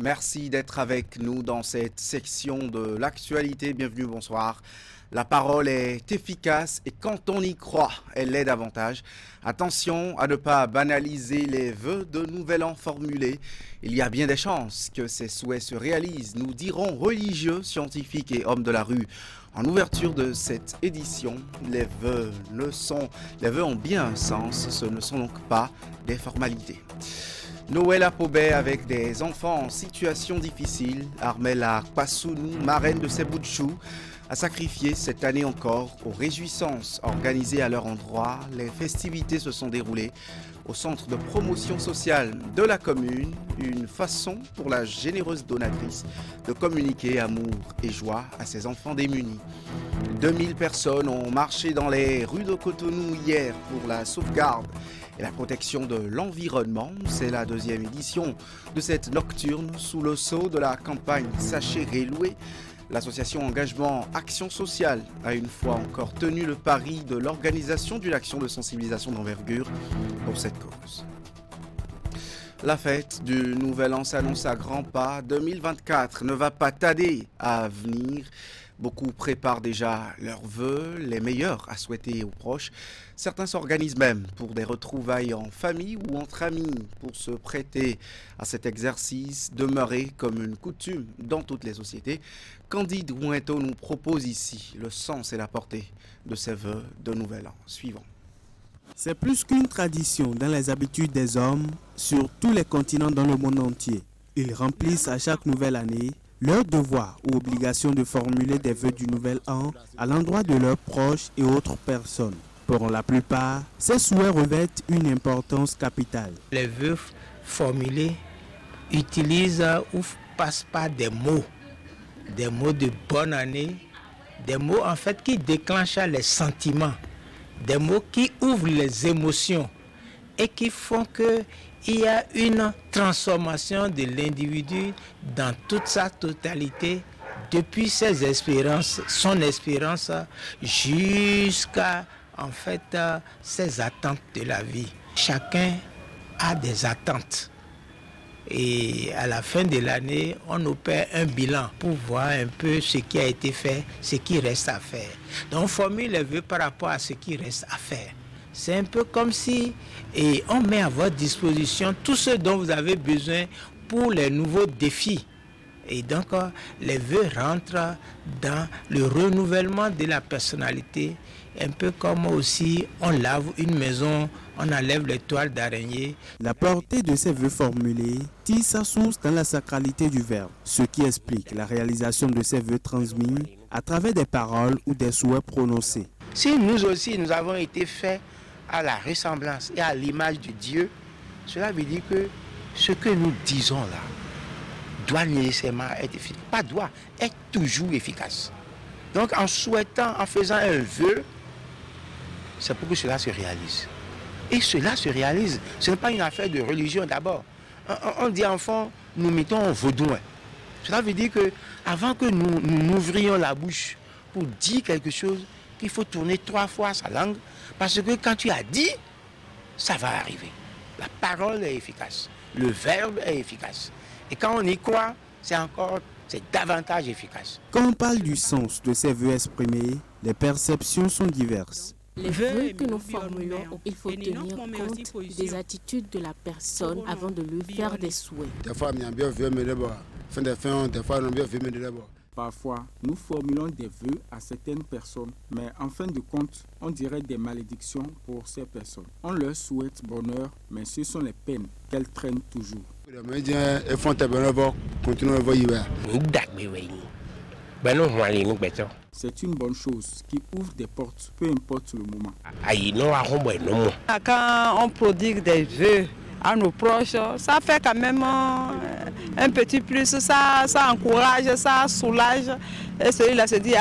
Merci d'être avec nous dans cette section de l'actualité. Bienvenue, bonsoir. La parole est efficace et quand on y croit, elle l'est davantage. Attention à ne pas banaliser les vœux de nouvel an formulés. Il y a bien des chances que ces souhaits se réalisent, nous dirons religieux, scientifiques et hommes de la rue. En ouverture de cette édition, les vœux ont bien un sens, ce ne sont donc pas des formalités. Noël à Pobet avec des enfants en situation difficile. Armella Kwasounou, marraine de Sebouchou, a sacrifié cette année encore aux réjouissances organisées à leur endroit. Les festivités se sont déroulées au centre de promotion sociale de la commune. Une façon pour la généreuse donatrice de communiquer amour et joie à ses enfants démunis. 2000 personnes ont marché dans les rues de Cotonou hier pour la sauvegarde et la protection de l'environnement. C'est la deuxième édition de cette nocturne sous le sceau de la campagne Sachez Réloué. L'association Engagement Action Sociale a une fois encore tenu le pari de l'organisation d'une action de sensibilisation d'envergure pour cette cause. La fête du Nouvel An s'annonce à grands pas. 2024 ne va pas tarder à venir. Beaucoup préparent déjà leurs vœux, les meilleurs à souhaiter aux proches. Certains s'organisent même pour des retrouvailles en famille ou entre amis pour se prêter à cet exercice demeuré comme une coutume dans toutes les sociétés. Candide Ouinto nous propose ici le sens et la portée de ces vœux de Nouvel An. Suivant. C'est plus qu'une tradition dans les habitudes des hommes sur tous les continents dans le monde entier. Ils remplissent à chaque nouvelle année leur devoir ou obligation de formuler des vœux du Nouvel An à l'endroit de leurs proches et autres personnes. Pour la plupart, ces souhaits revêtent une importance capitale. Les vœux formulés utilisent ou passent par des mots de bonne année, des mots en fait qui déclenchent les sentiments, des mots qui ouvrent les émotions et qui font qu'il y a une transformation de l'individu dans toute sa totalité, depuis ses espérances, son espérance, jusqu'à en fait ses attentes de la vie. Chacun a des attentes. Et à la fin de l'année, on opère un bilan pour voir un peu ce qui a été fait, ce qui reste à faire. Donc on formule les vœux par rapport à ce qui reste à faire. C'est un peu comme si on met à votre disposition tout ce dont vous avez besoin pour les nouveaux défis. Et donc les vœux rentrent dans le renouvellement de la personnalité, un peu comme aussi on lave une maison, on enlève les toiles d'araignée. La portée de ces vœux formulés tire sa source dans la sacralité du verbe, ce qui explique la réalisation de ces vœux transmis à travers des paroles ou des souhaits prononcés. Si nous aussi nous avons été faits à la ressemblance et à l'image de Dieu, cela veut dire que ce que nous disons là doit nécessairement être efficace. Pas doit, être toujours efficace. Donc en souhaitant, en faisant un vœu, c'est pour que cela se réalise. Et cela se réalise. Ce n'est pas une affaire de religion d'abord. On dit enfant, nous mettons un vaudouin. Cela veut dire que avant que nous ouvrions la bouche pour dire quelque chose, il faut tourner 3 fois sa langue. Parce que quand tu as dit, ça va arriver. La parole est efficace. Le verbe est efficace. Et quand on y croit, c'est davantage efficace. Quand on parle du sens de ces vœux exprimés, les perceptions sont diverses. Les vœux que nous formulons, il faut tenir compte des attitudes de la personne avant de lui faire des souhaits. Parfois, nous formulons des vœux à certaines personnes, mais en fin de compte, on dirait des malédictions pour ces personnes. On leur souhaite bonheur, mais ce sont les peines qu'elles traînent toujours. C'est une bonne chose qui ouvre des portes, peu importe le moment. Quand on prodigue des vœux à nos proches, ça fait quand même un petit plus, ça encourage, ça soulage. Et celui-là se dit,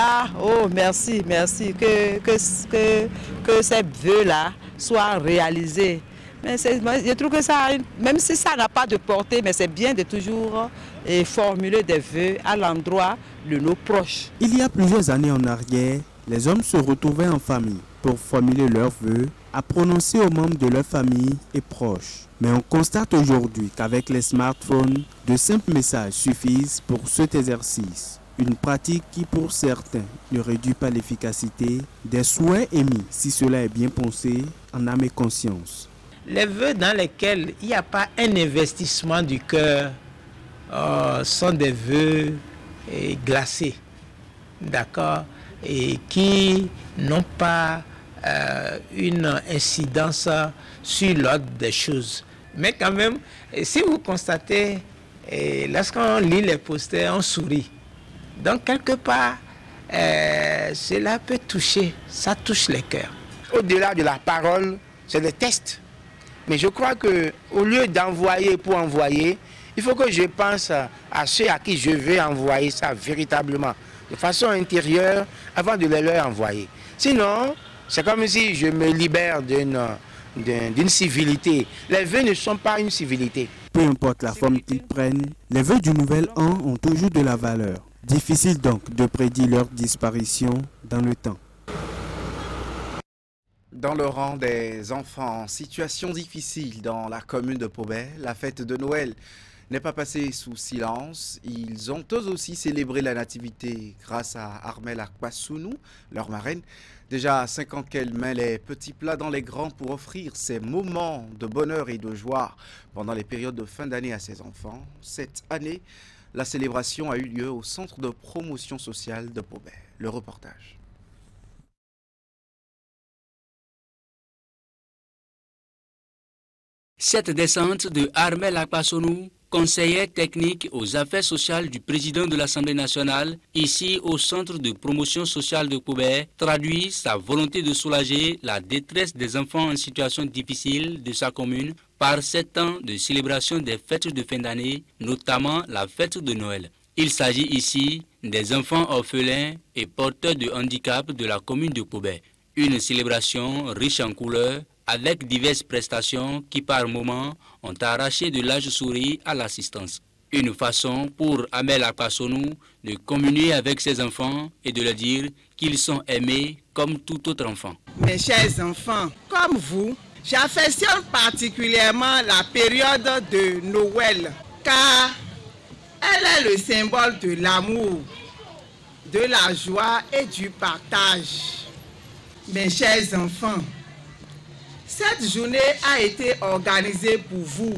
merci, que ces vœux-là soient réalisés. Mais je trouve que ça, même si ça n'a pas de portée, mais c'est bien de toujours formuler des vœux à l'endroit de nos proches. Il y a plusieurs années en arrière, les hommes se retrouvaient en famille. pour formuler leurs vœux, à prononcer aux membres de leur famille et proches. Mais on constate aujourd'hui qu'avec les smartphones, de simples messages suffisent pour cet exercice. Une pratique qui pour certains ne réduit pas l'efficacité des souhaits émis, si cela est bien pensé, en âme et conscience. Les vœux dans lesquels il n'y a pas un investissement du cœur sont des vœux glacés, d'accord, et qui n'ont pas une incidence sur l'ordre des choses. Mais quand même, si vous constatez, lorsqu'on lit les posters, on sourit. Donc quelque part, cela peut toucher, ça touche les cœurs. Au-delà de la parole, c'est des tests. Mais je crois qu'au lieu d'envoyer pour envoyer, il faut que je pense à ceux à qui je vais envoyer ça véritablement, de façon intérieure, avant de les leur envoyer. Sinon, c'est comme si je me libère d'une civilité. Les vœux ne sont pas une civilité. Peu importe la forme qu'ils prennent, les vœux du nouvel an ont toujours de la valeur. Difficile donc de prédire leur disparition dans le temps. Dans le rang des enfants en situation difficile dans la commune de Pobet, la fête de Noël n'est pas passée sous silence. Ils ont eux aussi célébré la nativité grâce à Armel Akpasounou, leur marraine. Déjà 5 ans qu'elle met les petits plats dans les grands pour offrir ces moments de bonheur et de joie pendant les périodes de fin d'année à ses enfants. Cette année, la célébration a eu lieu au centre de promotion sociale de Pobet. Le reportage. Cette descente de Armel Akpasounou, conseiller technique aux affaires sociales du président de l'Assemblée nationale, ici au centre de promotion sociale de Pobet, traduit sa volonté de soulager la détresse des enfants en situation difficile de sa commune par 7 ans de célébration des fêtes de fin d'année, notamment la fête de Noël. Il s'agit ici des enfants orphelins et porteurs de handicap de la commune de Pobet. Une célébration riche en couleurs, avec diverses prestations qui par moments ont arraché de l'âge sourire à l'assistance. Une façon pour Armel Akpasounou de communier avec ses enfants et de leur dire qu'ils sont aimés comme tout autre enfant. Mes chers enfants, comme vous, j'affectionne particulièrement la période de Noël car elle est le symbole de l'amour, de la joie et du partage. Mes chers enfants, cette journée a été organisée pour vous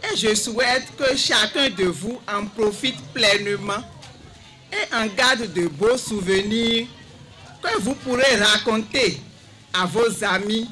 et je souhaite que chacun de vous en profite pleinement et en garde de beaux souvenirs que vous pourrez raconter à vos amis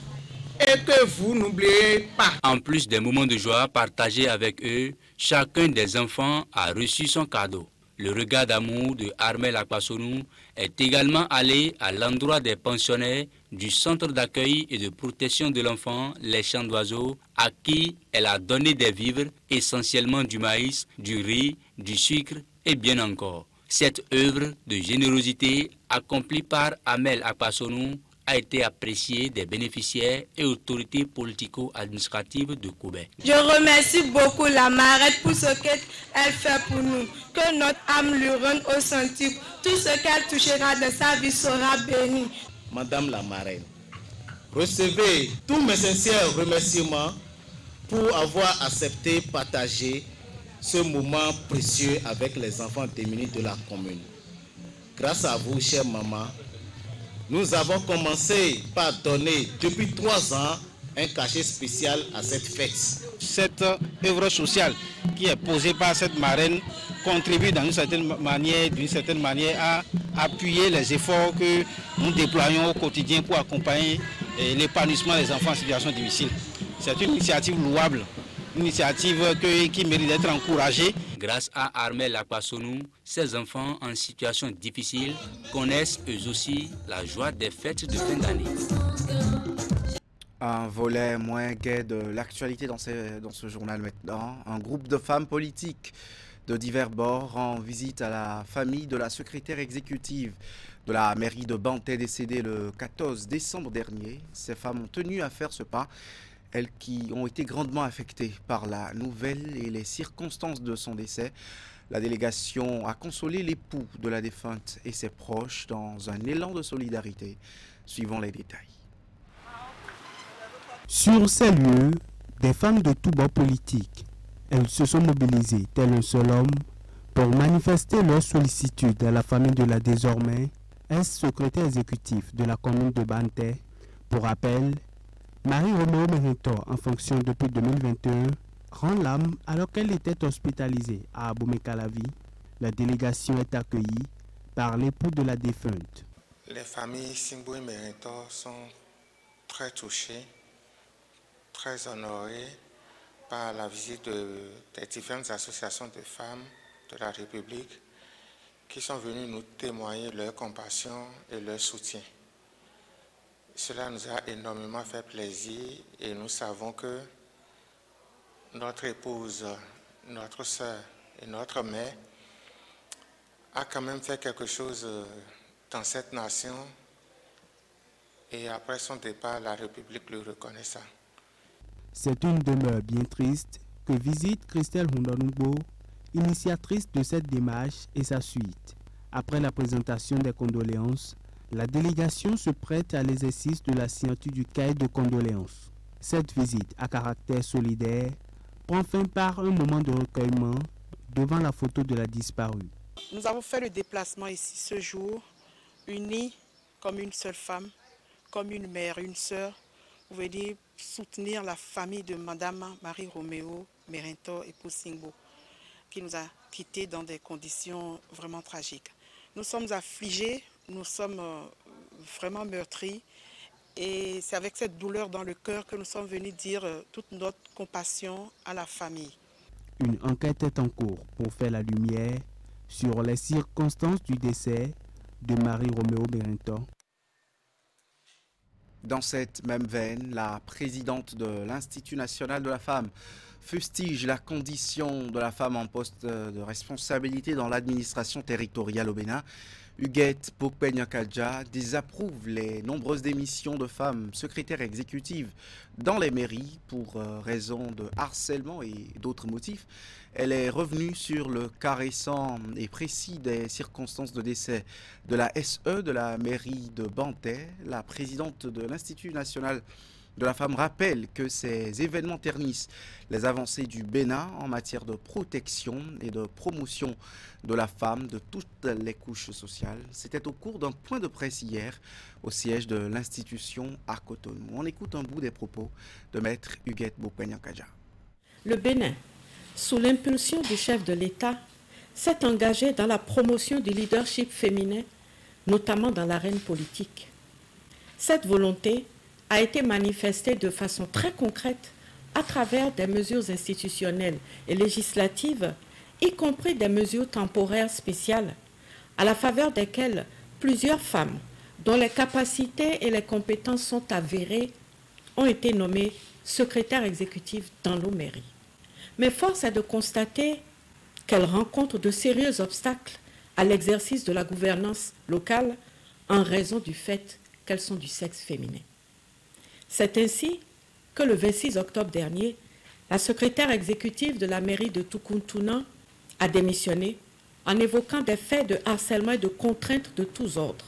et que vous n'oubliez pas. En plus des moments de joie partagés avec eux, chacun des enfants a reçu son cadeau. Le regard d'amour de Armel Akpasounou est également allé à l'endroit des pensionnaires du centre d'accueil et de protection de l'enfant, les Champs d'Oiseaux, à qui elle a donné des vivres, essentiellement du maïs, du riz, du sucre et bien encore. Cette œuvre de générosité accomplie par Armel Akpasounou a été appréciée des bénéficiaires et autorités politico-administratives de Koubé. Je remercie beaucoup la marraine pour ce qu'elle fait pour nous. Que notre âme lui rende au centuple. Tout ce qu'elle touchera de sa vie sera béni. Madame la marraine, recevez tous mes sincères remerciements pour avoir accepté partager ce moment précieux avec les enfants démunis de la commune. Grâce à vous, chère maman, nous avons commencé par donner depuis 3 ans un cachet spécial à cette fête. Cette œuvre sociale qui est posée par cette marraine contribue d'une certaine manière à appuyer les efforts que nous déployons au quotidien pour accompagner l'épanouissement des enfants en situation difficile. C'est une initiative louable, une initiative qui mérite d'être encouragée. Grâce à Armel Akpasounou, ces enfants en situation difficile connaissent eux aussi la joie des fêtes de fin d'année. Un volet moins gai de l'actualité dans ce journal maintenant. Un groupe de femmes politiques de divers bords rend visite à la famille de la secrétaire exécutive de la mairie de Banté décédée le 14 décembre dernier. Ces femmes ont tenu à faire ce pas, elles qui ont été grandement affectées par la nouvelle et les circonstances de son décès. La délégation a consolé l'époux de la défunte et ses proches dans un élan de solidarité. Suivons les détails. Sur ces lieux, des femmes de tous bords politiques, elles se sont mobilisées tel un seul homme pour manifester leur sollicitude à la famille de la désormais ex-secrétaire exécutif de la commune de Banté. Pour rappel, Marie-Roméo Mérinto, en fonction depuis 2021, rend l'âme alors qu'elle était hospitalisée à Abomey-Calavi. La délégation est accueillie par l'époux de la défunte. Les familles Singbo et Mérinto sont très touchées, très honorées par la visite des différentes associations de femmes de la République qui sont venues nous témoigner leur compassion et leur soutien. Cela nous a énormément fait plaisir et nous savons que notre épouse, notre sœur et notre mère a quand même fait quelque chose dans cette nation et après son départ, la République le reconnaît ça. C'est une demeure bien triste que visite Christelle Hundonugbo, initiatrice de cette démarche et sa suite. Après la présentation des condoléances, la délégation se prête à l'exercice de la signature du cahier de condoléances. Cette visite à caractère solidaire prend fin par un moment de recueillement devant la photo de la disparue. Nous avons fait le déplacement ici ce jour, unis comme une seule femme, comme une mère, une sœur, pour venir soutenir la famille de Madame Marie-Roméo Mérinto et Singbo, qui nous a quittés dans des conditions vraiment tragiques. Nous sommes affligés, nous sommes vraiment meurtris et c'est avec cette douleur dans le cœur que nous sommes venus dire toute notre compassion à la famille. Une enquête est en cours pour faire la lumière sur les circonstances du décès de Marie-Roméo Mérinto. Dans cette même veine, la présidente de l'Institut national de la femme fustige la condition de la femme en poste de responsabilité dans l'administration territoriale au Bénin. Huguette Bokpe-Nyakaja désapprouve les nombreuses démissions de femmes secrétaires exécutives dans les mairies pour raison de harcèlement et d'autres motifs. Elle est revenue sur le cas récent et précis des circonstances de décès de la SE de la mairie de Banté. La présidente de l'Institut national de la femme rappelle que ces événements ternissent les avancées du Bénin en matière de protection et de promotion de la femme de toutes les couches sociales. C'était au cours d'un point de presse hier au siège de l'institution à Cotonou. On écoute un bout des propos de maître Huguette Bokpe-Nyakaja. Le Bénin, sous l'impulsion du chef de l'État, s'est engagé dans la promotion du leadership féminin, notamment dans l'arène politique. Cette volonté a été manifestée de façon très concrète à travers des mesures institutionnelles et législatives, y compris des mesures temporaires spéciales, à la faveur desquelles plusieurs femmes, dont les capacités et les compétences sont avérées, ont été nommées secrétaires exécutives dans nos mairies. Mais force est de constater qu'elles rencontrent de sérieux obstacles à l'exercice de la gouvernance locale en raison du fait qu'elles sont du sexe féminin. C'est ainsi que le 26 octobre dernier, la secrétaire exécutive de la mairie de Tukuntuna a démissionné en évoquant des faits de harcèlement et de contraintes de tous ordres,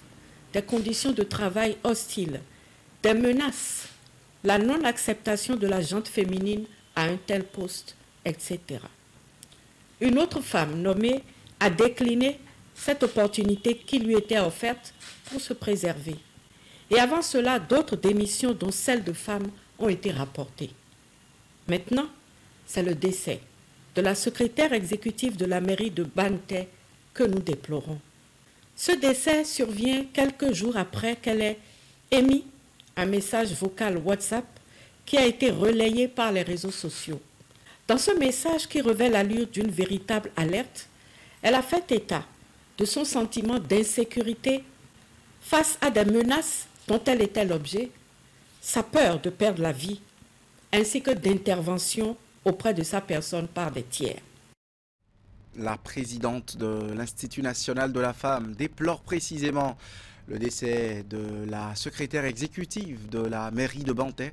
des conditions de travail hostiles, des menaces, la non-acceptation de la gente féminine à un tel poste, etc. Une autre femme nommée a décliné cette opportunité qui lui était offerte pour se préserver. Et avant cela, d'autres démissions, dont celle de femmes, ont été rapportées. Maintenant, c'est le décès de la secrétaire exécutive de la mairie de Banté que nous déplorons. Ce décès survient quelques jours après qu'elle ait émis un message vocal WhatsApp qui a été relayé par les réseaux sociaux. Dans ce message qui revêt l'allure d'une véritable alerte, elle a fait état de son sentiment d'insécurité face à des menaces dont elle était l'objet, sa peur de perdre la vie, ainsi que d'intervention auprès de sa personne par des tiers. La présidente de l'Institut national de la femme déplore précisément le décès de la secrétaire exécutive de la mairie de Banté.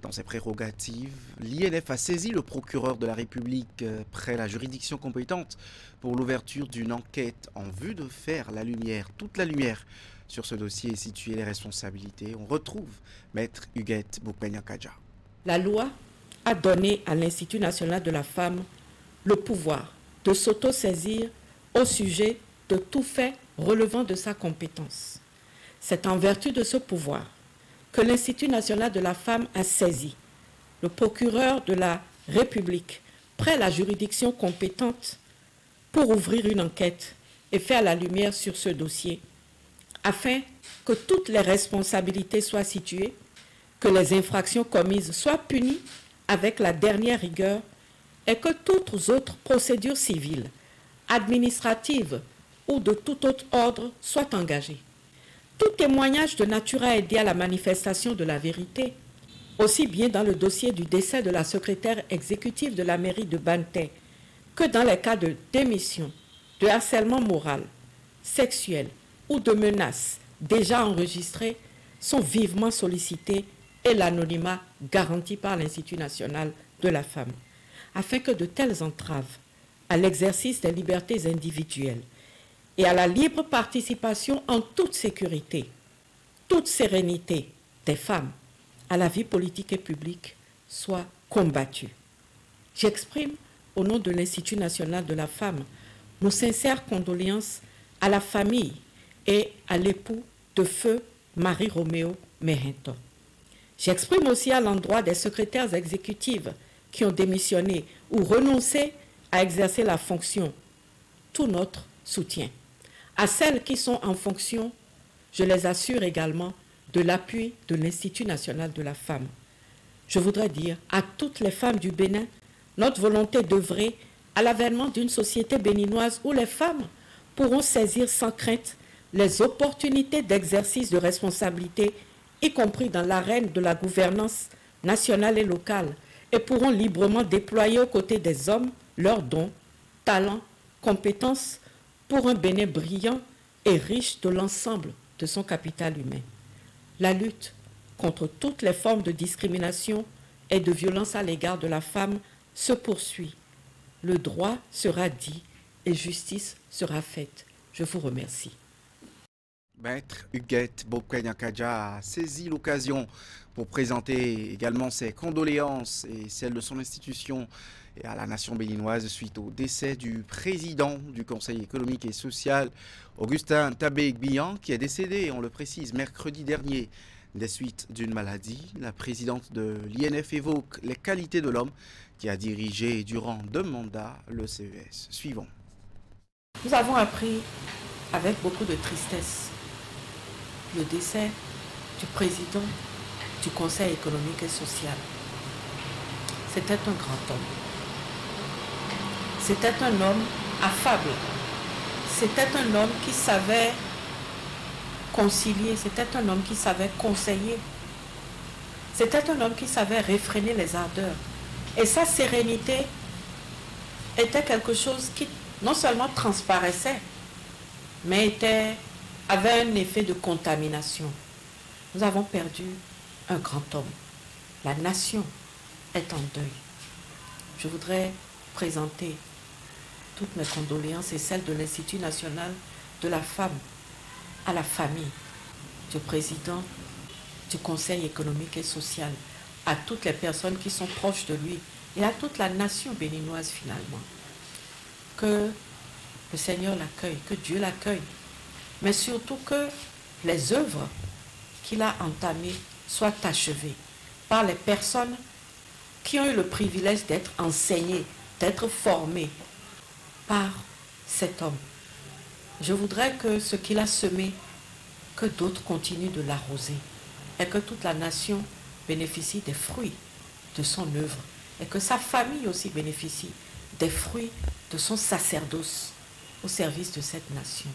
Dans ses prérogatives, l'INF a saisi le procureur de la République près la juridiction compétente pour l'ouverture d'une enquête en vue de faire la lumière, toute la lumière, sur ce dossier et situer les responsabilités. On retrouve Maître Huguette Boukpenya-Kadja. La loi a donné à l'Institut national de la femme le pouvoir de s'auto-saisir au sujet de tout fait relevant de sa compétence. C'est en vertu de ce pouvoir que l'Institut national de la femme a saisi le procureur de la République près la juridiction compétente pour ouvrir une enquête et faire la lumière sur ce dossier, afin que toutes les responsabilités soient situées, que les infractions commises soient punies avec la dernière rigueur et que toutes autres procédures civiles, administratives ou de tout autre ordre soient engagées. Tout témoignage de nature à aider à la manifestation de la vérité, aussi bien dans le dossier du décès de la secrétaire exécutive de la mairie de Banté que dans les cas de démission, de harcèlement moral, sexuel ou de menaces déjà enregistrées, sont vivement sollicités et l'anonymat garanti par l'Institut national de la femme, afin que de telles entraves à l'exercice des libertés individuelles et à la libre participation en toute sécurité, toute sérénité des femmes à la vie politique et publique soient combattues. J'exprime au nom de l'Institut national de la femme nos sincères condoléances à la famille et à l'époux de feu Marie-Roméo Méhenton. J'exprime aussi à l'endroit des secrétaires exécutives qui ont démissionné ou renoncé à exercer la fonction tout notre soutien. À celles qui sont en fonction, je les assure également de l'appui de l'Institut national de la femme. Je voudrais dire à toutes les femmes du Bénin notre volonté d'œuvrer à l'avènement d'une société béninoise où les femmes pourront saisir sans crainte les opportunités d'exercice de responsabilité, y compris dans l'arène de la gouvernance nationale et locale, et pourront librement déployer aux côtés des hommes leurs dons, talents, compétences pour un Bénin brillant et riche de l'ensemble de son capital humain. La lutte contre toutes les formes de discrimination et de violence à l'égard de la femme se poursuit. Le droit sera dit et justice sera faite. Je vous remercie. Maître Huguette Boukpenya-Kadja a saisi l'occasion pour présenter également ses condoléances et celles de son institution et à la nation béninoise suite au décès du président du Conseil économique et social, Augustin Tabé-Gbian, qui est décédé, on le précise, mercredi dernier des suites d'une maladie. La présidente de l'INF évoque les qualités de l'homme qui a dirigé durant 2 mandats le CES. Suivons. Nous avons appris avec beaucoup de tristesse le décès du président du Conseil économique et social. C'était un grand homme. C'était un homme affable. C'était un homme qui savait concilier. C'était un homme qui savait conseiller. C'était un homme qui savait réfréner les ardeurs. Et sa sérénité était quelque chose qui non seulement transparaissait, mais avait un effet de contamination. Nous avons perdu un grand homme. La nation est en deuil. Je voudrais présenter toutes mes condoléances et celles de l'Institut national de la femme à la famille du président du Conseil économique et social, à toutes les personnes qui sont proches de lui et à toute la nation béninoise finalement. Que le Seigneur l'accueille, que Dieu l'accueille, mais surtout que les œuvres qu'il a entamées soient achevées par les personnes qui ont eu le privilège d'être enseignées, d'être formées par cet homme. Je voudrais que ce qu'il a semé, que d'autres continuent de l'arroser et que toute la nation bénéficie des fruits de son œuvre et que sa famille aussi bénéficie des fruits de son sacerdoce au service de cette nation.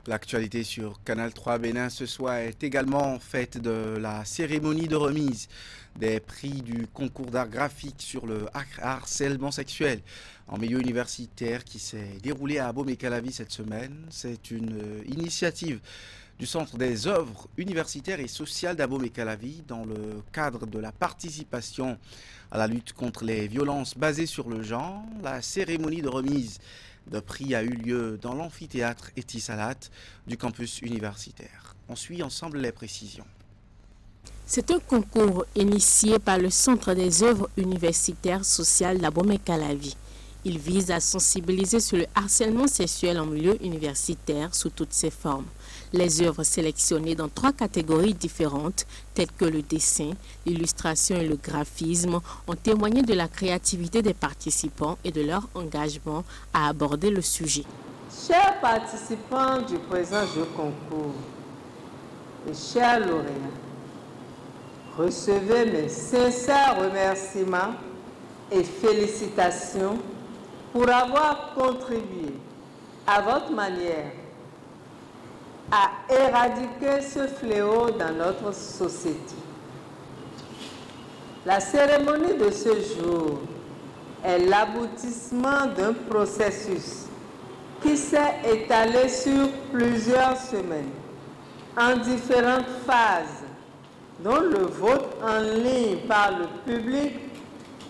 L'actualité sur Canal 3 Bénin ce soir est également faite de la cérémonie de remise des prix du concours d'art graphique sur le harcèlement sexuel en milieu universitaire qui s'est déroulé à Abomey-Calavi cette semaine. C'est une initiative du Centre des œuvres universitaires et sociales d'Abomey-Calavi dans le cadre de la participation à la lutte contre les violences basées sur le genre. La cérémonie de remise de prix a eu lieu dans l'amphithéâtre Etisalat du campus universitaire. On suit ensemble les précisions. C'est un concours initié par le Centre des œuvres universitaires sociales d'Abomey-Calavi. Il vise à sensibiliser sur le harcèlement sexuel en milieu universitaire sous toutes ses formes. Les œuvres sélectionnées dans 3 catégories différentes, telles que le dessin, l'illustration et le graphisme, ont témoigné de la créativité des participants et de leur engagement à aborder le sujet. Chers participants du présent jeu concours et chers lauréats, recevez mes sincères remerciements et félicitations pour avoir contribué à votre manière à éradiquer ce fléau dans notre société. La cérémonie de ce jour est l'aboutissement d'un processus qui s'est étalé sur plusieurs semaines, en différentes phases, dont le vote en ligne par le public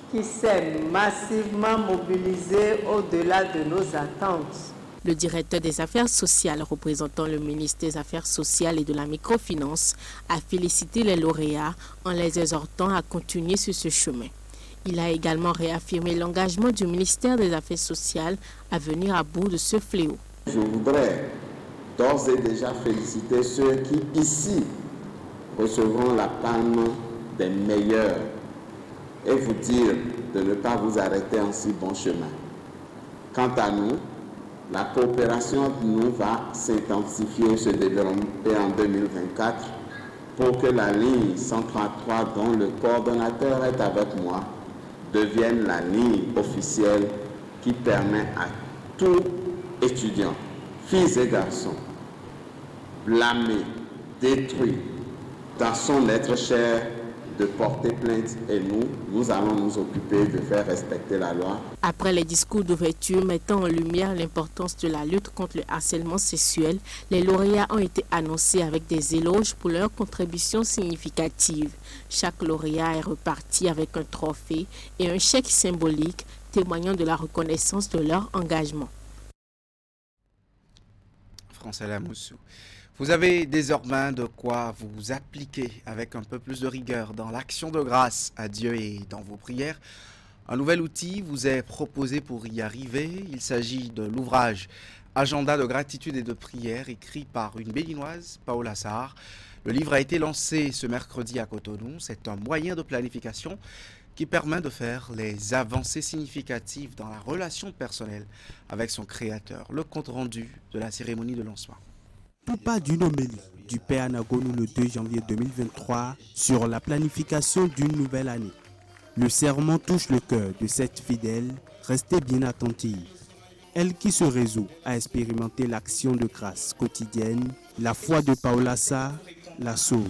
qui s'est massivement mobilisé au-delà de nos attentes. Le directeur des affaires sociales représentant le ministre des Affaires sociales et de la microfinance a félicité les lauréats en les exhortant à continuer sur ce chemin. Il a également réaffirmé l'engagement du ministère des Affaires sociales à venir à bout de ce fléau. Je voudrais d'ores et déjà féliciter ceux qui, ici, recevront la palme des meilleurs et vous dire de ne pas vous arrêter en si bon chemin. Quant à nous, la coopération nous va s'intensifier, se développer en 2024 pour que la ligne 133 dont le coordonnateur est avec moi devienne la ligne officielle qui permet à tout étudiant, filles et garçons, blâmés, détruits, dans son être cher, de porter plainte et nous allons nous occuper de faire respecter la loi. Après les discours d'ouverture mettant en lumière l'importance de la lutte contre le harcèlement sexuel, les lauréats ont été annoncés avec des éloges pour leur contribution significative. Chaque lauréat est reparti avec un trophée et un chèque symbolique témoignant de la reconnaissance de leur engagement. François Lamoussou. Vous avez désormais de quoi vous appliquer avec un peu plus de rigueur dans l'action de grâce à Dieu et dans vos prières. Un nouvel outil vous est proposé pour y arriver. Il s'agit de l'ouvrage Agenda de gratitude et de prière écrit par une béninoise, Paola Sarr. Le livre a été lancé ce mercredi à Cotonou. C'est un moyen de planification qui permet de faire les avancées significatives dans la relation personnelle avec son créateur. Le compte rendu de la cérémonie de lancement. Tout pas d'une homélie du Père Anagonou le 2 janvier 2023 sur la planification d'une nouvelle année. Le serment touche le cœur de cette fidèle, restez bien attentive. Elle qui se résout à expérimenter l'action de grâce quotidienne, la foi de Paola Sarr la sauve.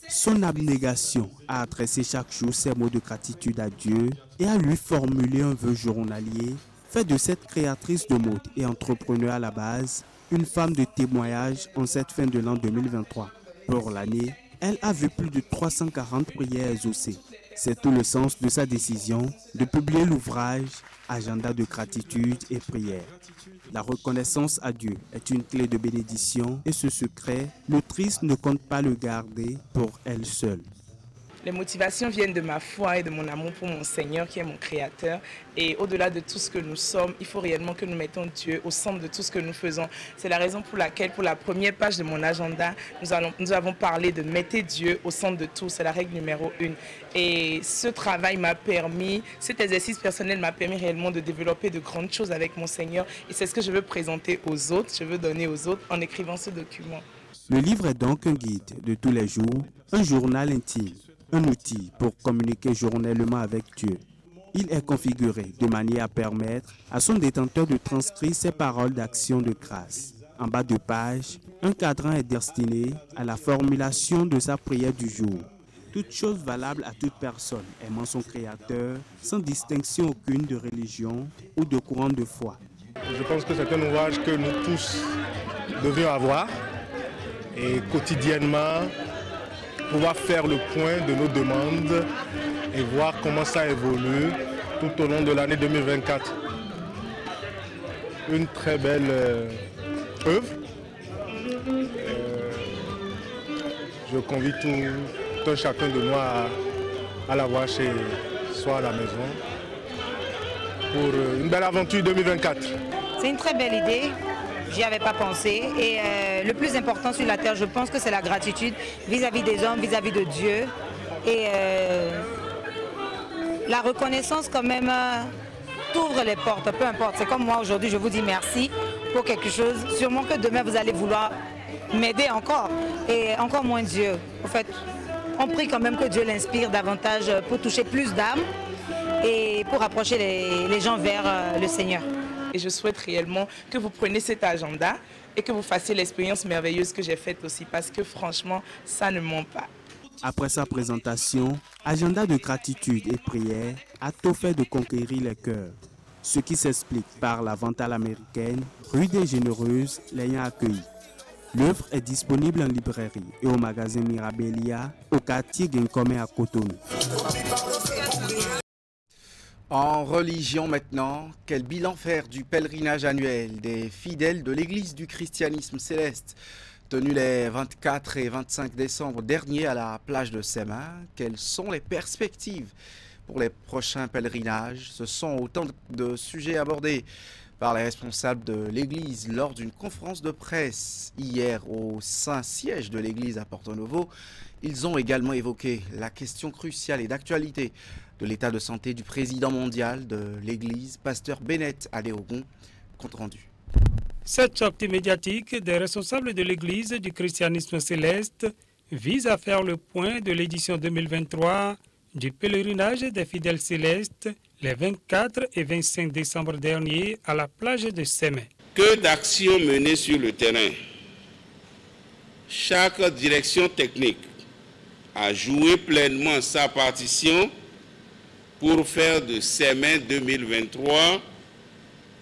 Son abnégation à adresser chaque jour ses mots de gratitude à Dieu et à lui formuler un vœu journalier fait de cette créatrice de mode et entrepreneur à la base une femme de témoignage en cette fin de l'an 2023. Pour l'année, elle a vu plus de 340 prières exaucées. C'est tout le sens de sa décision de publier l'ouvrage Agenda de gratitude et prière. La reconnaissance à Dieu est une clé de bénédiction et ce secret, l'autrice ne compte pas le garder pour elle seule. Les motivations viennent de ma foi et de mon amour pour mon Seigneur qui est mon Créateur. Et au-delà de tout ce que nous sommes, il faut réellement que nous mettons Dieu au centre de tout ce que nous faisons. C'est la raison pour laquelle, pour la première page de mon agenda, nous avons parlé de mettre Dieu au centre de tout. C'est la règle numéro 1. Et ce travail m'a permis, cet exercice personnel m'a permis réellement de développer de grandes choses avec mon Seigneur. Et c'est ce que je veux présenter aux autres, je veux donner aux autres en écrivant ce document. Le livre est donc un guide de tous les jours, un journal intime. Un outil pour communiquer journellement avec Dieu. Il est configuré de manière à permettre à son détenteur de transcrire ses paroles d'action de grâce. En bas de page, un cadran est destiné à la formulation de sa prière du jour. Toute chose valable à toute personne aimant son Créateur, sans distinction aucune de religion ou de courant de foi. Je pense que c'est un ouvrage que nous tous devions avoir et quotidiennement pouvoir faire le point de nos demandes et voir comment ça évolue tout au long de l'année 2024. Une très belle œuvre. Je convie tout un chacun de nous à la voir chez soi à la maison pour une belle aventure 2024. C'est une très belle idée, j'y avais pas pensé. Et le plus important sur la terre, je pense que c'est la gratitude vis-à-vis des hommes, vis-à-vis de Dieu. Et la reconnaissance quand même t'ouvre les portes, peu importe. C'est comme moi aujourd'hui, je vous dis merci pour quelque chose. Sûrement que demain vous allez vouloir m'aider encore et encore moins Dieu. En fait, on prie quand même que Dieu l'inspire davantage pour toucher plus d'âmes et pour approcher les gens vers le Seigneur. Et je souhaite réellement que vous preniez cet agenda et que vous fassiez l'expérience merveilleuse que j'ai faite aussi, parce que franchement, ça ne ment pas. Après sa présentation, agenda de gratitude et prière a tout fait de conquérir les cœurs. Ce qui s'explique par la vente à l'américaine, Rue des Généreuses l'ayant accueilli. L'œuvre est disponible en librairie et au magasin Mirabellia, au quartier Guinkomé à Cotonou. En religion maintenant, quel bilan faire du pèlerinage annuel des fidèles de l'Église du christianisme céleste tenu les 24 et 25 décembre dernier à la plage de Sema? Quelles sont les perspectives pour les prochains pèlerinages? Ce sont autant de sujets abordés par les responsables de l'Église lors d'une conférence de presse hier au Saint-Siège de l'Église à Porto Novo. Ils ont également évoqué la question cruciale et d'actualité de l'état de santé du président mondial de l'Église, pasteur Bennett Adeogun. Compte rendu. Cette sortie médiatique des responsables de l'Église du christianisme céleste vise à faire le point de l'édition 2023 du pèlerinage des fidèles célestes les 24 et 25 décembre dernier à la plage de Sémé. Que d'actions menées sur le terrain. Chaque direction technique a joué pleinement sa partition pour faire de Sémé 2023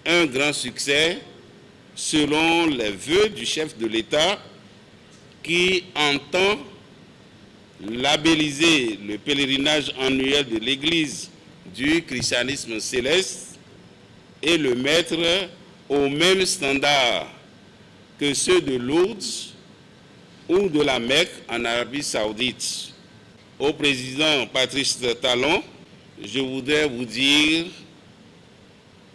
un grand succès selon les vœux du chef de l'État qui entend labelliser le pèlerinage annuel de l'Église du christianisme céleste et le mettre au même standard que ceux de Lourdes ou de la Mecque en Arabie Saoudite. Au président Patrice Talon, je voudrais vous dire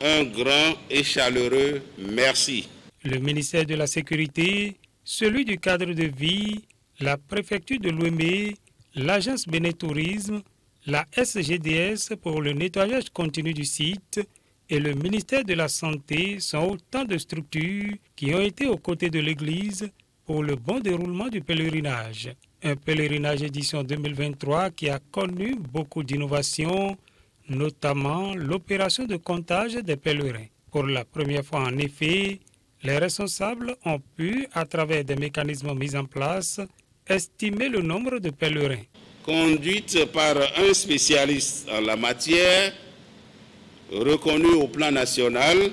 un grand et chaleureux merci. Le ministère de la Sécurité, celui du cadre de vie, la préfecture de Lomé, l'agence Bennett Tourisme, la SGDS pour le nettoyage continu du site et le ministère de la Santé sont autant de structures qui ont été aux côtés de l'Église pour le bon déroulement du pèlerinage. Un pèlerinage édition 2023 qui a connu beaucoup d'innovations, notamment l'opération de comptage des pèlerins. Pour la première fois en effet, les responsables ont pu, à travers des mécanismes mis en place, estimer le nombre de pèlerins. Conduite par un spécialiste en la matière, reconnu au plan national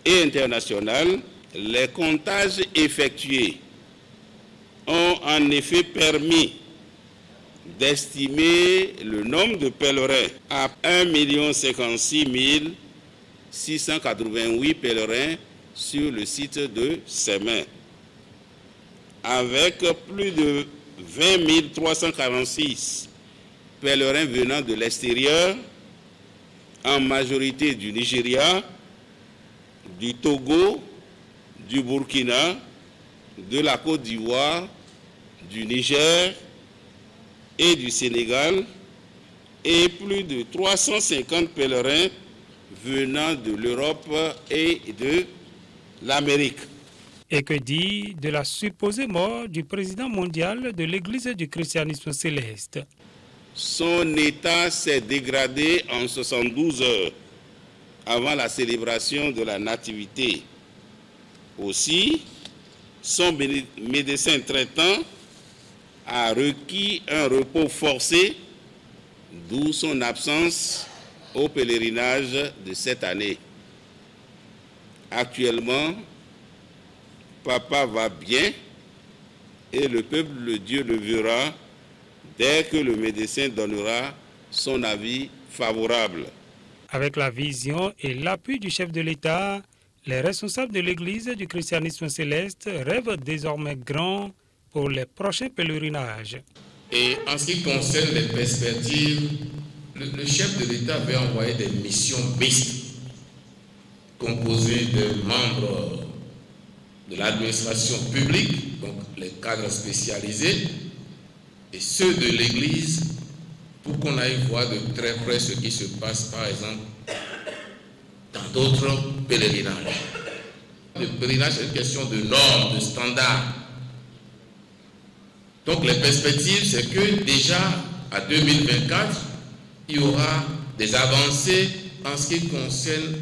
et international, les comptages effectués ont en effet permis d'estimer le nombre de pèlerins à 1 056 688 pèlerins sur le site de Sémé, avec plus de 20 346 pèlerins venant de l'extérieur, en majorité du Nigeria, du Togo, du Burkina, de la Côte d'Ivoire, du Niger et du Sénégal, et plus de 350 pèlerins venant de l'Europe et de l'Amérique. Et que dit de la supposée mort du président mondial de l'Église du christianisme céleste? Son état s'est dégradé en 72 heures avant la célébration de la Nativité. Aussi, son médecin traitant a requis un repos forcé, d'où son absence au pèlerinage de cette année. Actuellement, papa va bien et le peuple de Dieu le verra dès que le médecin donnera son avis favorable. Avec la vision et l'appui du chef de l'État, les responsables de l'Église du christianisme céleste rêvent désormais grand pour les prochains pèlerinages. Et en ce qui concerne les perspectives, le chef de l'État avait envoyé des missions mixtes composées de membres de l'administration publique, donc les cadres spécialisés, et ceux de l'Église, pour qu'on aille voir de très près ce qui se passe, par exemple, dans d'autres pèlerinages. Le pèlerinage, c'est une question de normes, de standards. Donc les perspectives, c'est que déjà à 2024, il y aura des avancées en ce qui concerne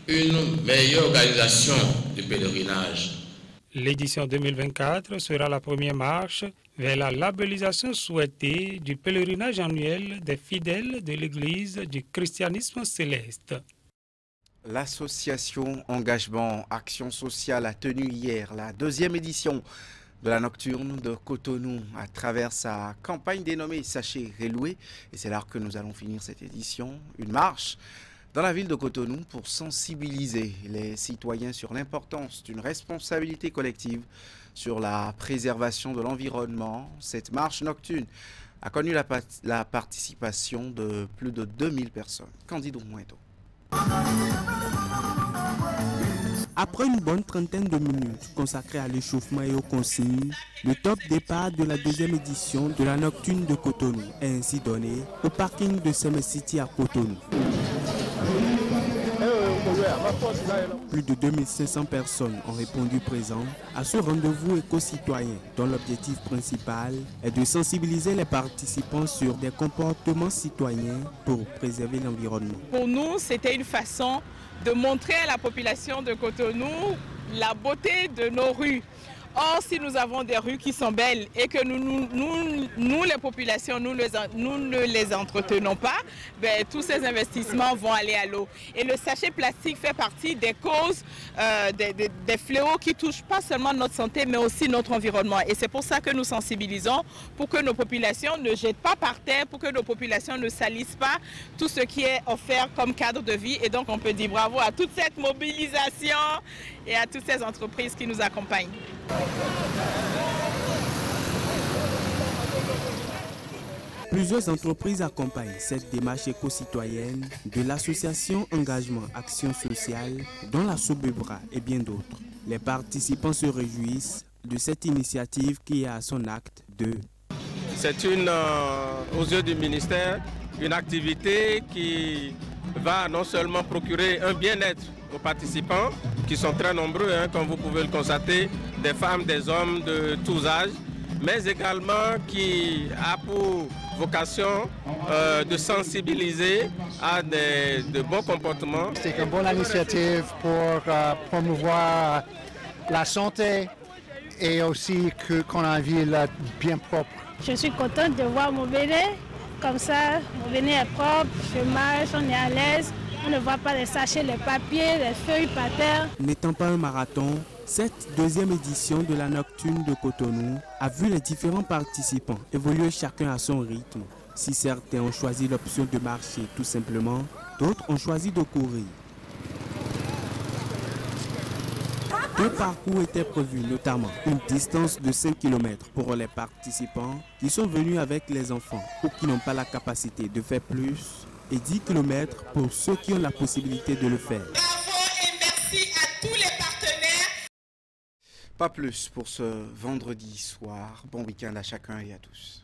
une meilleure organisation du pèlerinage. L'édition 2024 sera la première marche vers la labellisation souhaitée du pèlerinage annuel des fidèles de l'Église du christianisme céleste. L'association Engagement Action Sociale a tenu hier la 2e édition de la Nocturne de Cotonou à travers sa campagne dénommée Sachez Relouer. Et c'est là que nous allons finir cette édition. Une marche dans la ville de Cotonou pour sensibiliser les citoyens sur l'importance d'une responsabilité collective sur la préservation de l'environnement. Cette marche nocturne a connu la participation de plus de 2000 personnes. Candido Moueto. Après une bonne trentaine de minutes consacrées à l'échauffement et aux consignes, le top départ de la 2e édition de la Nocturne de Cotonou est ainsi donné au parking de Seme City à Cotonou. Plus de 2500 personnes ont répondu présent à ce rendez-vous éco-citoyen dont l'objectif principal est de sensibiliser les participants sur des comportements citoyens pour préserver l'environnement. Pour nous, c'était une façon de montrer à la population de Cotonou la beauté de nos rues. Or, si nous avons des rues qui sont belles et que nous les populations, nous ne les entretenons pas, ben, tous ces investissements vont aller à l'eau. Et le sachet plastique fait partie des causes, des fléaux qui touchent pas seulement notre santé, mais aussi notre environnement. Et c'est pour ça que nous sensibilisons pour que nos populations ne jettent pas par terre, pour que nos populations ne salissent pas tout ce qui est offert comme cadre de vie. Et donc, on peut dire bravo à toute cette mobilisation et à toutes ces entreprises qui nous accompagnent. Plusieurs entreprises accompagnent cette démarche éco-citoyenne de l'association Engagement Action Sociale, dont la Sobebra et bien d'autres. Les participants se réjouissent de cette initiative qui est à son acte 2. C'est aux yeux du ministère, une activité qui va non seulement procurer un bien-être aux participants, qui sont très nombreux, comme vous pouvez le constater, des femmes, des hommes de tous âges, mais également qui a pour vocation de sensibiliser à de bons comportements. C'est une bonne initiative pour promouvoir la santé et aussi qu'on a une ville bien propre. Je suis contente de voir mon Bénin. Comme ça, mon Bénin est propre, je marche, on est à l'aise. On ne voit pas les sachets, les papiers, les feuilles par terre. N'étant pas un marathon, cette 2e édition de la Nocturne de Cotonou a vu les différents participants évoluer chacun à son rythme. Si certains ont choisi l'option de marcher tout simplement, d'autres ont choisi de courir. 2 parcours étaient prévus, notamment une distance de 5 km pour les participants qui sont venus avec les enfants ou qui n'ont pas la capacité de faire plus, et 10 km pour ceux qui ont la possibilité de le faire. Bravo et merci à tous les partenaires. Pas plus pour ce vendredi soir. Bon week-end à chacun et à tous.